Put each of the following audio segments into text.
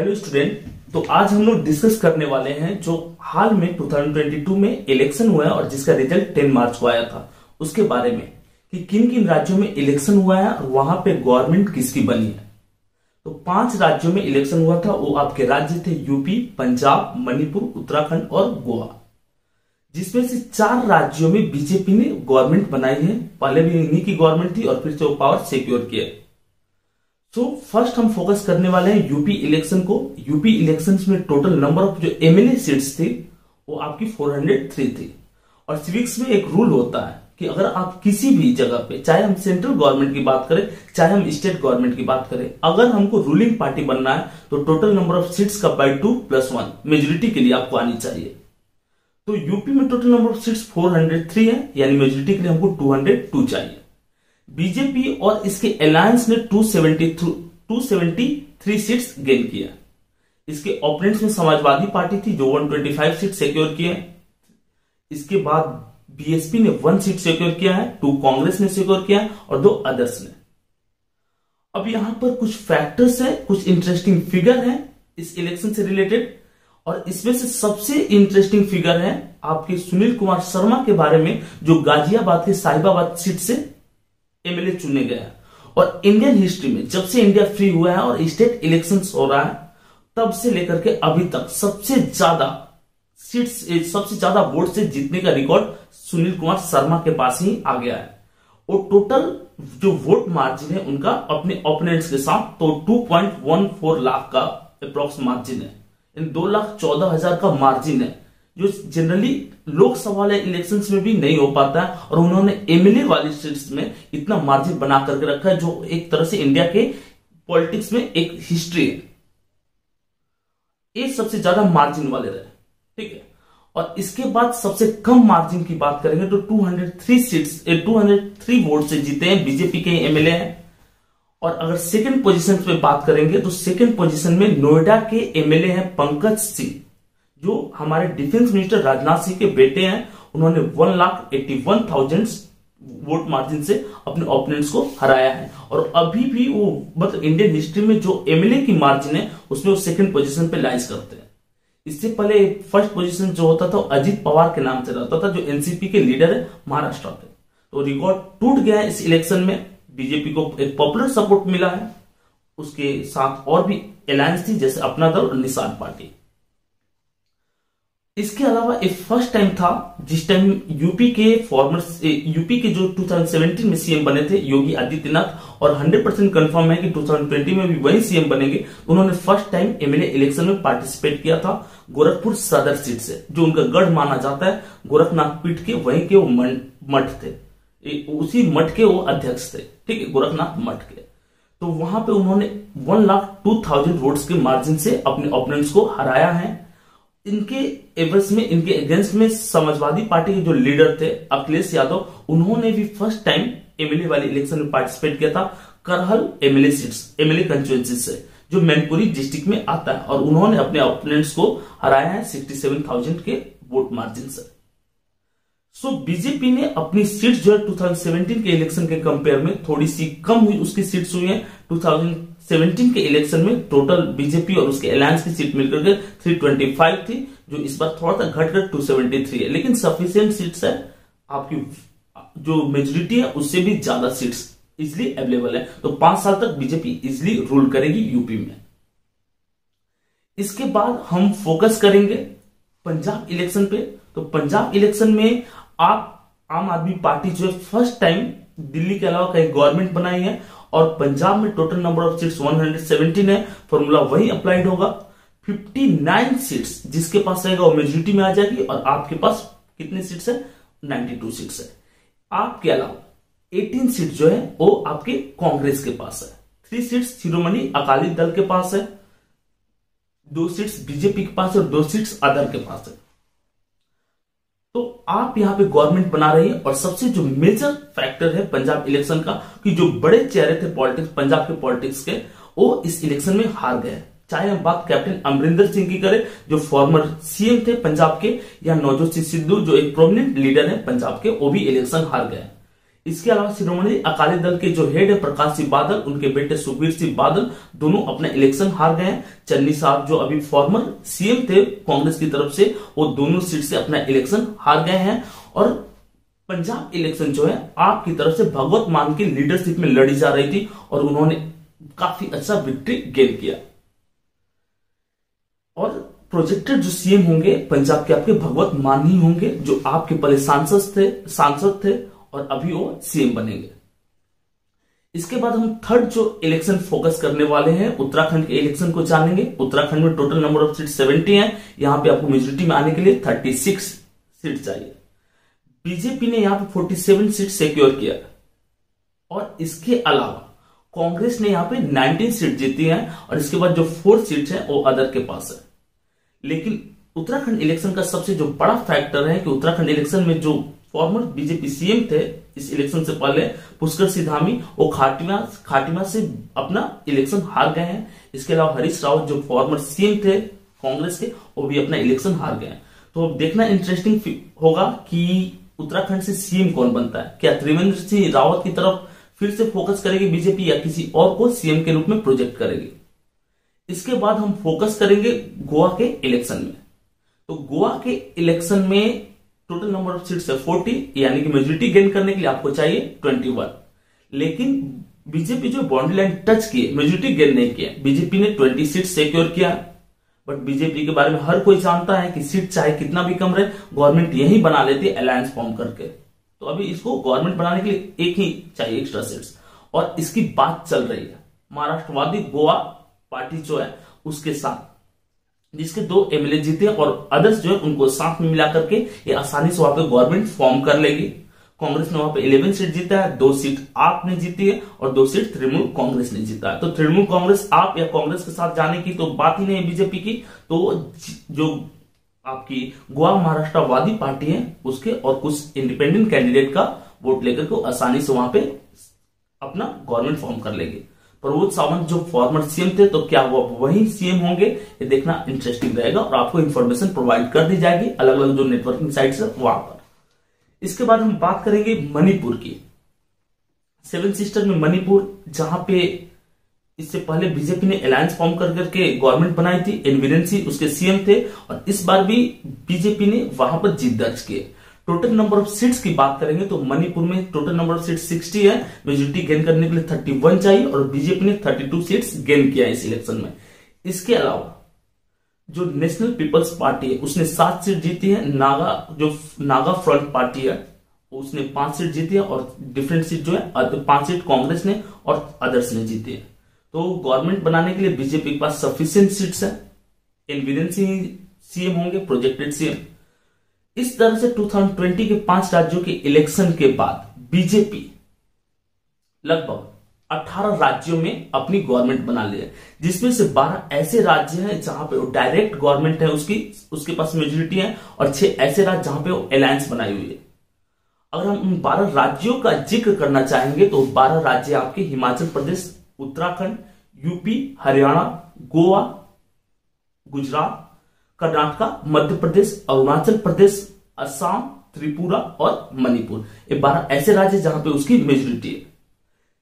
Hello student. तो आज हम लोग डिस्कस करने वाले हैं जो हाल में 2022 में इलेक्शन हुआ है और जिसका रिजल्ट 10 मार्च को आया था, उसके बारे में कि किन किन राज्यों में इलेक्शन हुआ है और वहां पे गवर्नमेंट किसकी बनी है। तो 5 राज्यों में इलेक्शन हुआ था। वो आपके राज्य थे यूपी, पंजाब, मणिपुर, उत्तराखंड और गोवा, जिसमें से 4 राज्यों में बीजेपी ने गवर्नमेंट बनाई है। पहले भी इन्हीं की गवर्नमेंट थी और फिर से वो पावर सिक्योर किया। तो फर्स्ट हम फोकस करने वाले हैं यूपी इलेक्शन को। यूपी इलेक्शंस में टोटल नंबर ऑफ जो एमएलए सीट्स थी वो आपकी 403 थी। और सिविक्स में एक रूल होता है कि अगर आप किसी भी जगह पे, चाहे हम सेंट्रल गवर्नमेंट की बात करें चाहे हम स्टेट गवर्नमेंट की बात करें, अगर हमको रूलिंग पार्टी बनना है तो टोटल नंबर ऑफ सीट्स का बाय 2+1 मेजोरिटी के लिए आपको आनी चाहिए। तो यूपी में टोटल नंबर ऑफ सीट्स 403 है, यानी मेजोरिटी के लिए हमको 202 चाहिए। बीजेपी और इसके अलायंस ने 273 सीट्स गेन किया। इसके ओपोनेंट्स में समाजवादी पार्टी थी जो 125 सीट सिक्योर किए। इसके बाद बीएसपी ने 1 सीट सिक्योर किया है, 2 कांग्रेस ने सिक्योर किया और 2 अदर्स ने। अब यहां पर कुछ फैक्टर्स है, कुछ इंटरेस्टिंग फिगर है इस इलेक्शन से रिलेटेड, और इसमें से सबसे इंटरेस्टिंग फिगर है आपके सुनील कुमार शर्मा के बारे में, जो गाजियाबाद के साहिबाबाद सीट से एमएलए चुने गए। और इंडियन हिस्ट्री में जब से इंडिया फ्री हुआ है और स्टेट इलेक्शंस हो रहा है, तब से लेकर के अभी तक सबसे ज्यादा सीट्स, सबसे ज्यादा वोट से जीतने का रिकॉर्ड सुनील कुमार शर्मा के पास ही आ गया है। और टोटल जो वोट मार्जिन है उनका अपने ओपोनेंट्स के साथ तो 2.14 लाख का अप्रोक्स मार्जिन है, 2,14,000 का मार्जिन है, जो जनरली लोकसभा वाले इलेक्शंस में भी नहीं हो पाता है। और उन्होंने एमएलए वाली सीट्स में इतना मार्जिन बना करके रखा है, जो एक तरह से इंडिया के पॉलिटिक्स में एक हिस्ट्री है। ये सबसे ज्यादा मार्जिन वाले रहे, ठीक है। और इसके बाद सबसे कम मार्जिन की बात करेंगे तो 203 वोट से जीते हैं बीजेपी के एमएलए हैं। और अगर सेकंड पोजीशन पे बात करेंगे तो सेकंड पोजीशन में नोएडा के एमएलए हैं पंकज सिंह, जो हमारे डिफेंस मिनिस्टर राजनाथ सिंह के बेटे हैं। उन्होंने 1,81,000 वोट मार्जिन से अपने ओपोनेंट्स को हराया है। और अभी भी वो मतलब इंडियन हिस्ट्री में जो एमएलए की मार्जिन है उसमें वो सेकंड पोजीशन पे लाइज करते हैं। इससे पहले फर्स्ट पोजीशन जो होता था अजीत पवार के नाम से रहता था, जो एनसीपी के लीडर है महाराष्ट्र के। तो रिकॉर्ड टूट गया है इस इलेक्शन में। बीजेपी को एक पॉपुलर सपोर्ट मिला है, उसके साथ और भी अलायंस थी जैसे अपना दल और निशान पार्टी। इसके अलावा एक फर्स्ट टाइम था जिस टाइम यूपी के जो 2017 में सीएम बने थे योगी आदित्यनाथ, और 100% कंफर्म है कि 2020 में भी वही सीएम बनेंगे। उन्होंने फर्स्ट टाइम एमएलए इलेक्शन में पार्टिसिपेट किया था गोरखपुर सदर सीट से, जो उनका गढ़ माना जाता है। गोरखनाथ पीठ के वहीं के वो मठ थे, उसी मठ के वो अध्यक्ष थे, ठीक है, गोरखनाथ मठ के। तो वहां पे उन्होंने 1,02,000 वोट्स के मार्जिन से अपने ओपोनेंट्स को हराया है। इनके एवज में, इनके अगेंस्ट में समाजवादी पार्टी के जो लीडर थे अखिलेश यादव, उन्होंने भी फर्स्ट टाइम एमएलए वाले इलेक्शन में पार्टिसिपेट किया था Karhal MLA seats, MLA constituency से, जो मैनपुरी डिस्ट्रिक्ट में आता है। और उन्होंने अपने ओपोनेंट्स को हराया है 67,000 के वोट मार्जिन से। सो बीजेपी ने अपनी सीट्स जो है 2017 के इलेक्शन के कंपेयर में थोड़ी सी कम हुई, उसकी सीट्स हुई है। 2017 के इलेक्शन में टोटल बीजेपी और उसके अलायंस की सीट मिलकर के 325 थी, जो इस बार थोड़ा सा घटकर 273 है। लेकिन सफिशिएंट सीट्स है, आपकी जो मेजोरिटी है उससे भी ज्यादा सीट्स इजिली अवेलेबल है। तो 5 साल तक बीजेपी इजिली रूल करेगी यूपी में। इसके बाद हम फोकस करेंगे पंजाब इलेक्शन पे। तो पंजाब इलेक्शन में आम आदमी पार्टी जो है फर्स्ट टाइम दिल्ली के अलावा कहीं गवर्नमेंट बनाई है। और पंजाब में टोटल नंबर ऑफ सीट्स 117 है। फॉर्मूला वही अप्लाइड होगा। 59 सीट्स जिसके पास रहेगा वो मेजोरिटी में आ जाएगी। और आपके पास कितने सीट्स है? 92 सीट्स है। आपके अलावा 18 सीट जो है वो आपके कांग्रेस के पास है, 3 सीट्स शिरोमणि अकाली दल के पास है, 2 सीट्स बीजेपी के पास है और 2 सीट्स अदर के पास है। तो आप यहां पे गवर्नमेंट बना रही है। और सबसे जो मेजर फैक्टर है पंजाब इलेक्शन का, कि जो बड़े चेहरे थे पॉलिटिक्स, पंजाब के पॉलिटिक्स के, वो इस इलेक्शन में हार गए। चाहे हम बात कैप्टन अमरिंदर सिंह की करें जो फॉर्मर सीएम थे पंजाब के, या नवजोत सिंह सिद्धू जो एक प्रोमिनेंट लीडर है पंजाब के, वो भी इलेक्शन हार गए। इसके अलावा शिरोमणि अकाली दल के जो हेड है प्रकाश सिंह बादल, उनके बेटे सुखबीर सिंह बादल दोनों अपना इलेक्शन हार गए हैं। चन्नी साहब जो अभी फॉर्मर सीएम थे कांग्रेस की तरफ से, वो दोनों सीट से अपना इलेक्शन हार गए हैं। और पंजाब इलेक्शन जो है आपकी तरफ से भगवत मान की लीडरशिप में लड़ी जा रही थी और उन्होंने काफी अच्छा विक्ट्री गेन किया। और प्रोजेक्टेड जो सीएम होंगे पंजाब के आपके भगवत मान ही होंगे, जो आपके पहले सांसद थे और अभी वो सीएम बनेंगे। इसके बाद हम थर्ड जो इलेक्शन फोकस करने वाले हैं, उत्तराखंड के इलेक्शन को जानेंगे। उत्तराखंड में टोटल नंबर ऑफ सीट 70 है। यहां पे आपको मेजोरिटी में आने के लिए 36 सीट चाहिए। बीजेपी ने यहां पे 47 सीट सिक्योर किया और इसके अलावा कांग्रेस ने यहां पे 19 सीट जीती है और इसके बाद जो 4 सीट है वो अदर के पास है। लेकिन उत्तराखंड इलेक्शन का सबसे जो बड़ा फैक्टर है कि उत्तराखंड इलेक्शन में जो फॉर्मर बीजेपी सीएम थे इस इलेक्शन से पहले, पुष्कर सिंह धामी, वो खाटिमा से अपना इलेक्शन हार गए हैं। इसके अलावा हरीश रावत जो फॉर्मर सीएम थे कांग्रेस के, वो भी अपना इलेक्शन हार गए हैं। तो अब देखना इंटरेस्टिंग होगा कि उत्तराखंड से सीएम कौन बनता है। क्या त्रिवेंद्र सिंह रावत की तरफ फिर से फोकस करेगी बीजेपी या किसी और को सीएम के रूप में प्रोजेक्ट करेगी। इसके बाद हम फोकस करेंगे गोवा के इलेक्शन में। तो गोवा के इलेक्शन में टोटल नंबर ऑफ सीट्स है 40, यानी कि मेजोरिटी गेन करने के लिए आपको चाहिए 21। लेकिन बीजेपी जो बाउंड्री लाइन टच किए, मेजोरिटी गेन नहीं किया। बीजेपी ने 20 सीट सिक्योर किया, बट बीजेपी के बारे में हर कोई जानता है कि सीट चाहे कितना भी कम रहे, गवर्नमेंट यही बना लेती है अलायंस फॉर्म करके। तो अभी इसको गवर्नमेंट बनाने के लिए एक ही चाहिए एक्स्ट्रा सीट्स, और इसकी बात चल रही है महाराष्ट्रवादी गोवा पार्टी जो है उसके साथ, जिसके 2 एमएलए जीते और अदर्स जो है उनको साथ में मिला करके ये आसानी से वहां पे गवर्नमेंट फॉर्म कर लेगी। कांग्रेस ने वहां पे 11 सीट जीता है, 2 सीट आप ने जीती है और 2 सीट तृणमूल कांग्रेस ने जीता है। तो तृणमूल कांग्रेस आप या कांग्रेस के साथ जाने की तो बात ही नहीं है बीजेपी की। तो जो आपकी गोवा महाराष्ट्रवादी पार्टी है उसके और कुछ इंडिपेंडेंट कैंडिडेट का वोट लेकर के आसानी से वहां पे अपना गवर्नमेंट फॉर्म कर लेंगे। प्रमोद सावंत जो फॉर्मर सीएम थे, तो क्या वो वही सीएम होंगे, ये देखना इंटरेस्टिंग रहेगा और आपको इंफॉर्मेशन प्रोवाइड कर दी जाएगी अलग अलग जो नेटवर्किंग साइट्स है वहां पर। इसके बाद हम बात करेंगे मणिपुर की। 7 सिस्टर में मणिपुर, जहां पे इससे पहले बीजेपी ने अलायंस फॉर्म कर करके गवर्नमेंट बनाई थी, एनवीरेन सिंह उसके सीएम थे और इस बार भी बीजेपी ने वहां पर जीत दर्ज की। टोटल नंबर ऑफ सीट्स की बात करेंगे तो मणिपुर में टोटल नंबर ऑफ सीट्स 60 है। मेजोरिटी गेन करने के लिए 31 चाहिए और बीजेपी ने 32 सीट्स गेन किया इस इलेक्शन में। इसके अलावा जो नेशनल पीपल्स पार्टी है उसने 7 सीट जीती है। नागा फ्रंट पार्टी है उसने 5 सीट जीती है और डिफरेंट सीट जो है 5 सीट कांग्रेस ने और अदर्स ने जीती है। तो गवर्नमेंट बनाने के लिए बीजेपी के पास सफिशिएंट सीट्स है। एनवीरेन सिंह सीएम होंगे, प्रोजेक्टेड सीएम। इस तरह से 2020 के 5 राज्यों के इलेक्शन के बाद बीजेपी लगभग 18 राज्यों में अपनी गवर्नमेंट बना लिया, जिसमें से 12 ऐसे राज्य हैं जहां पे वो डायरेक्ट गवर्नमेंट है उसके पास मेजोरिटी है और 6 ऐसे राज्य जहां पे वो अलायंस बनाई हुई है। अगर हम उन 12 राज्यों का जिक्र करना चाहेंगे तो 12 राज्य आपके हिमाचल प्रदेश, उत्तराखंड, यूपी, हरियाणा, गोवा, गुजरात, कर्नाटक, मध्य प्रदेश, अरुणाचल प्रदेश, असम, त्रिपुरा और मणिपुर। ये 12 ऐसे राज्य जहां पे उसकी मेजोरिटी है।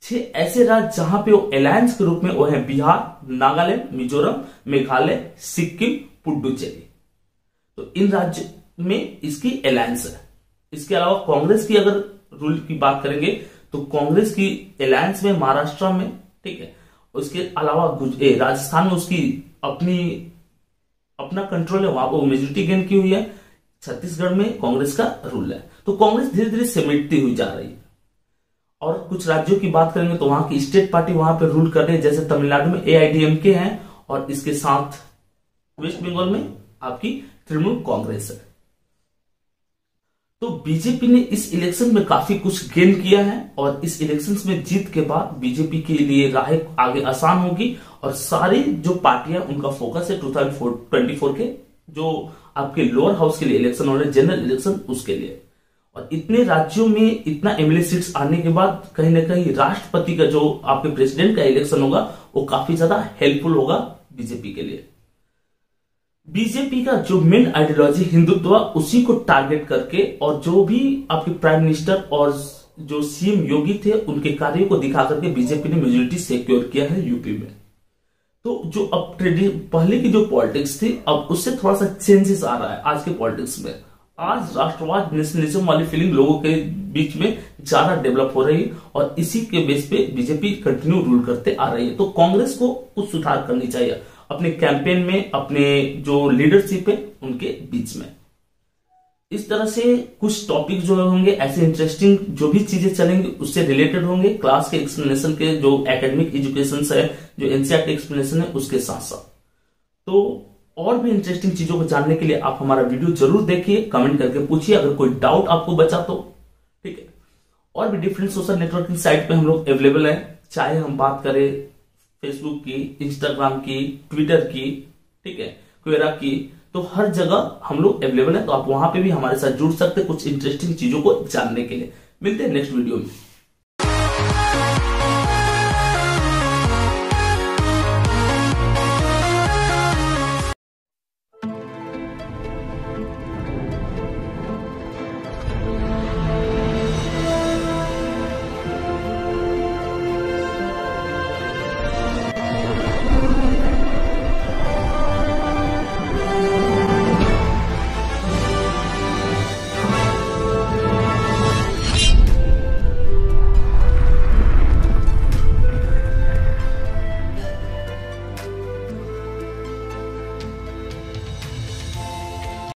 6 ऐसे राज्य जहां पे वो अलायंस के रूप में वो है बिहार, नागालैंड, मिजोरम, मेघालय, सिक्किम, पुडुचेरी। तो इन राज्य में इसकी अलायंस है। इसके अलावा कांग्रेस की अगर रूल की बात करेंगे तो कांग्रेस की अलायंस में महाराष्ट्र में, ठीक है, उसके अलावा राजस्थान में उसकी अपना कंट्रोल है, वहां पर मेजोरिटी गेन की हुई है। छत्तीसगढ़ में कांग्रेस का रूल है। तो कांग्रेस धीरे धीरे सिमटती हुई जा रही है। और कुछ राज्यों की बात करेंगे तो वहां की स्टेट पार्टी वहां पे रूल कर रही है, जैसे तमिलनाडु में AIDMK है और इसके साथ वेस्ट बंगाल में आपकी तृणमूल कांग्रेस है। तो बीजेपी ने इस इलेक्शन में काफी कुछ गेन किया है और इस इलेक्शन में जीत के बाद बीजेपी के लिए राह आगे आसान होगी और सारी जो पार्टियां उनका फोकस है 2024 के जो आपके लोअर हाउस के लिए इलेक्शन हो रहे, जनरल इलेक्शन उसके लिए। और इतने राज्यों में इतना एमएलए सीट्स आने के बाद कहीं ना कहीं राष्ट्रपति का जो आपके प्रेसिडेंट का इलेक्शन होगा वो काफी ज्यादा हेल्पफुल होगा बीजेपी के लिए। बीजेपी का जो मेन आइडियोलॉजी हिंदुत्व, उसी को टारगेट करके और जो भी आपके प्राइम मिनिस्टर और जो सीएम योगी थे उनके कार्यों को दिखा करके बीजेपी ने मेजोरिटी सिक्योर किया है यूपी में। तो जो अब पहले की जो पॉलिटिक्स थी अब उससे थोड़ा सा चेंजेस आ रहा है आज के पॉलिटिक्स में। आज राष्ट्रवाद नेशनलिज्म वाली फीलिंग लोगों के बीच में ज्यादा डेवलप हो रही है और इसी के बेस पे बीजेपी कंटिन्यू रूल करते आ रही है। तो कांग्रेस को कुछ सुधार करनी चाहिए अपने कैंपेन में, अपने जो लीडरशिप है उनके बीच में। इस तरह से कुछ टॉपिक जो होंगे ऐसे इंटरेस्टिंग जो भी चीजें चलेंगी उससे रिलेटेड होंगे क्लास के एक्सप्लेनेशन के, जो एकेडमिक एजुकेशन है, जो एनसीईआरटी एक्सप्लेनेशन है उसके साथ साथ। तो और भी इंटरेस्टिंग चीजों को जानने के लिए आप हमारा वीडियो जरूर देखिए, कमेंट करके पूछिए अगर कोई डाउट आपको बचा तो, ठीक है। और भी डिफरेंट सोशल नेटवर्किंग साइट पे हम लोग अवेलेबल है, चाहे हम बात करें फेसबुक की, इंस्टाग्राम की, ट्विटर की, ठीक है, क्वेरा की, तो हर जगह हम लोग अवेलेबल है। तो आप वहां पे भी हमारे साथ जुड़ सकते हैं कुछ इंटरेस्टिंग चीजों को जानने के लिए। मिलते हैं नेक्स्ट वीडियो में।